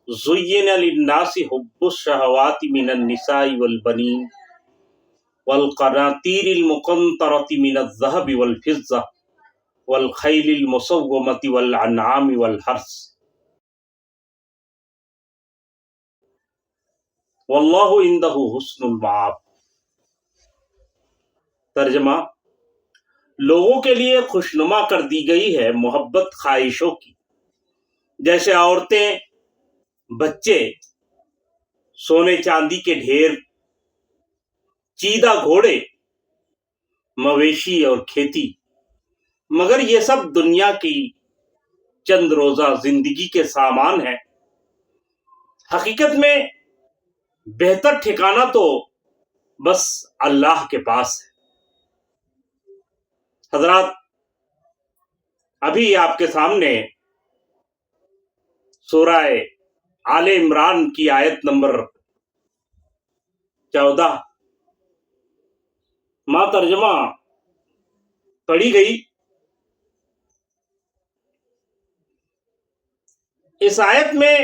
زُيِّنَ لِلنَّاسِ حُبُّ الشَّهَوَاتِ مِنَ النِّسَاءِ وَالْبَنِينَ وَالْقَنَاطِيرِ الْمُقَنطَرَةِ مِنَ الذَّهَبِ وَالْفِضَّةِ وَالْخَيْلِ الْمُسَوَّمَةِ وَالْأَنْعَامِ وَالْحَرْثِ وَاللَّهُ عِندَهُ حُسْنُ الْمَآبِ۔ ترجمہ: لوگوں کے لیے خوشنما کر دی گئی ہے محبت خواہشوں کی، جیسے عورتیں، بچے، سونے چاندی کے ڈھیر، چیدہ گھوڑے، مویشی اور کھیتی، مگر یہ سب دنیا کی چند روزہ زندگی کے سامان ہیں۔ حقیقت میں بہتر ٹھکانہ تو بس اللہ کے پاس ہے۔ حضرات، ابھی آپ کے سامنے سورہ آل عمران کی آیت نمبر 14 ماں ترجمہ پڑھی گئی۔ اس آیت میں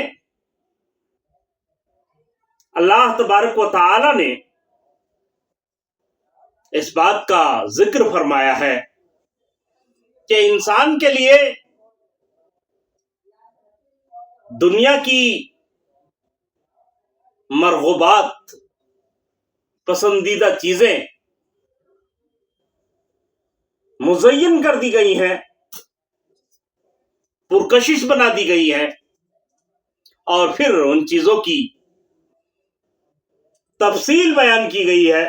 اللہ تبارک و تعالی نے اس بات کا ذکر فرمایا ہے کہ انسان کے لیے دنیا کی مرغوبات، پسندیدہ چیزیں مزین کر دی گئی ہیں، پرکشش بنا دی گئی ہیں، اور پھر ان چیزوں کی تفصیل بیان کی گئی ہے۔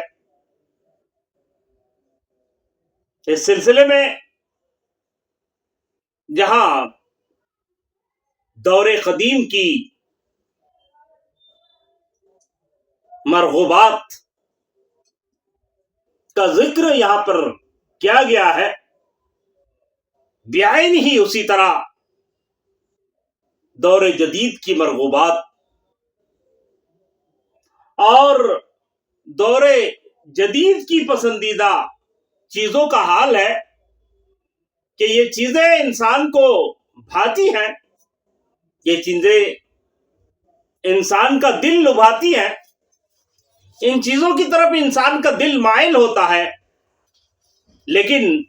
اس سلسلے میں جہاں دور قدیم کی مرغوبات کا ذکر یہاں پر کیا گیا ہے، بعین ہی اسی طرح دور جدید کی مرغوبات اور دور جدید کی پسندیدہ چیزوں کا حال ہے کہ یہ چیزیں انسان کو بھاتی ہیں، یہ چیزیں انسان کا دل لبھاتی ہیں، ان چیزوں کی طرف انسان کا دل مائل ہوتا ہے، لیکن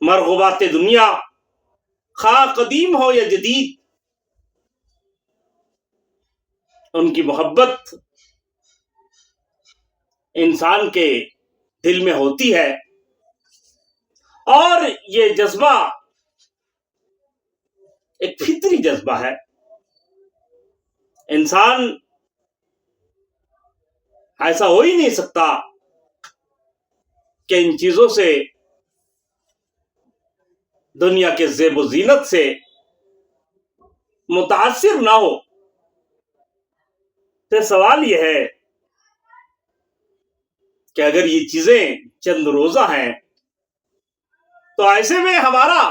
مرغوبات دنیا خواہ قدیم ہو یا جدید، ان کی محبت انسان کے دل میں ہوتی ہے، اور یہ جذبہ ایک فطری جذبہ ہے۔ انسان ایسا ہو ہی نہیں سکتا کہ ان چیزوں سے، دنیا کے زیب و زینت سے متاثر نہ ہو۔ تو سوال یہ ہے کہ اگر یہ چیزیں چند روزہ ہیں تو ایسے میں ہمارا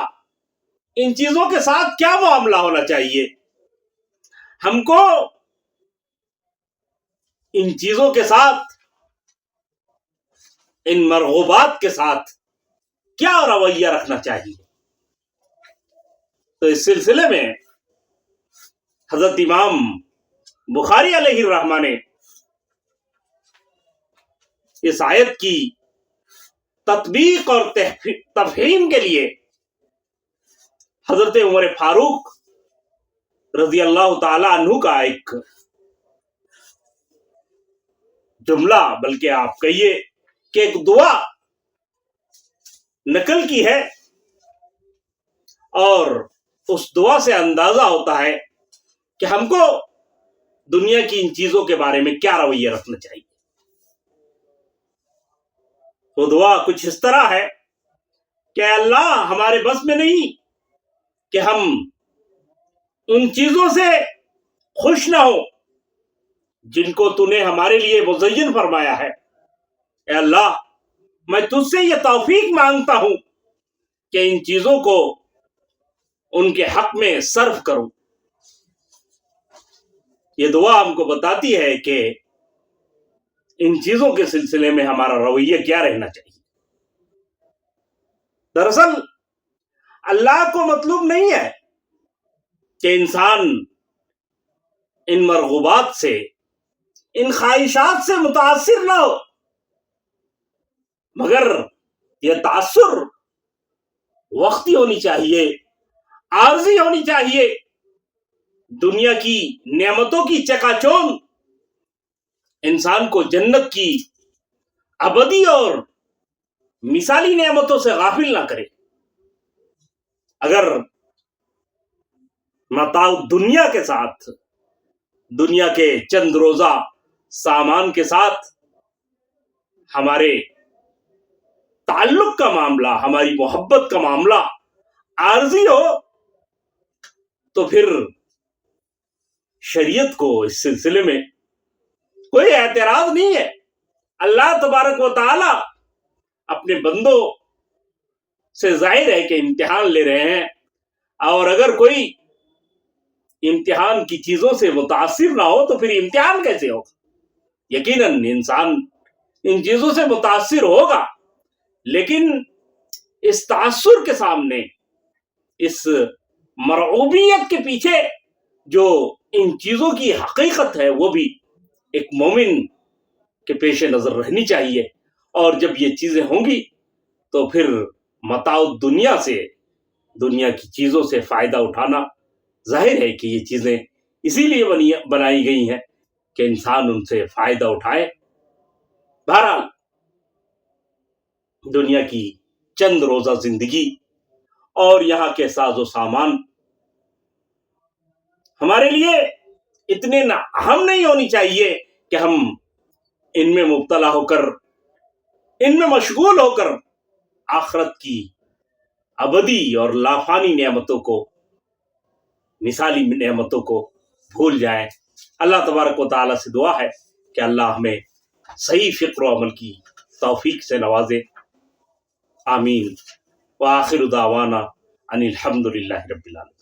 ان چیزوں کے ساتھ کیا معاملہ ہونا چاہیے؟ ہم کو ان چیزوں کے ساتھ، ان مرغوبات کے ساتھ کیا رویہ رکھنا چاہیے؟ تو اس سلسلے میں حضرت امام بخاری علیہ الرحمہ نے اس آیت کی تطبیق اور تفہیم کے لیے حضرت عمر فاروق رضی اللہ تعالی عنہ کا ایک جملہ، بلکہ آپ کہیے کہ ایک دعا نقل کی ہے، اور اس دعا سے اندازہ ہوتا ہے کہ ہم کو دنیا کی ان چیزوں کے بارے میں کیا رویہ رکھنا چاہیے۔ وہ دعا کچھ اس طرح ہے کہ اللہ، ہمارے بس میں نہیں کہ ہم ان چیزوں سے خوش نہ ہو جن کو تو نے ہمارے لیے مزین فرمایا ہے۔ اے اللہ، میں تجھ سے یہ توفیق مانگتا ہوں کہ ان چیزوں کو ان کے حق میں صرف کروں۔ یہ دعا ہم کو بتاتی ہے کہ ان چیزوں کے سلسلے میں ہمارا رویہ کیا رہنا چاہیے۔ دراصل اللہ کو مطلوب نہیں ہے کہ انسان ان مرغوبات سے، ان خواہشات سے متاثر نہ ہو، مگر یہ تاثر وقتی ہونی چاہیے، عارضی ہونی چاہیے۔ دنیا کی نعمتوں کی چکا چوند انسان کو جنت کی ابدی اور مثالی نعمتوں سے غافل نہ کرے۔ اگر متاع دنیا کے ساتھ، دنیا کے چند روزہ سامان کے ساتھ ہمارے تعلق کا معاملہ، ہماری محبت کا معاملہ عارضی ہو تو پھر شریعت کو اس سلسلے میں کوئی اعتراض نہیں ہے۔ اللہ تبارک و تعالی اپنے بندوں سے ظاہر ہے کہ امتحان لے رہے ہیں، اور اگر کوئی امتحان کی چیزوں سے متاثر نہ ہو تو پھر امتحان کیسے ہوگا؟ یقیناً انسان ان چیزوں سے متاثر ہوگا، لیکن اس تاثر کے سامنے، اس مرعوبیت کے پیچھے جو ان چیزوں کی حقیقت ہے وہ بھی ایک مومن کے پیش نظر رہنی چاہیے۔ اور جب یہ چیزیں ہوں گی تو پھر متاع دنیا سے، دنیا کی چیزوں سے فائدہ اٹھانا ظاہر ہے کہ یہ چیزیں اسی لیے بنائی گئی ہیں کہ انسان ان سے فائدہ اٹھائے۔ بہرحال دنیا کی چند روزہ زندگی اور یہاں کے ساز و سامان ہمارے لیے اتنے اہم نہیں ہونی چاہیے کہ ہم ان میں مبتلا ہو کر، ان میں مشغول ہو کر آخرت کی ابدی اور لافانی نعمتوں کو، مثالی نعمتوں کو بھول جائیں۔ اللہ تبارک و تعالیٰ سے دعا ہے کہ اللہ ہمیں صحیح فکر و عمل کی توفیق سے نوازے۔ آمین۔ وآخر دعوانا ان الحمد للہ رب العالمین۔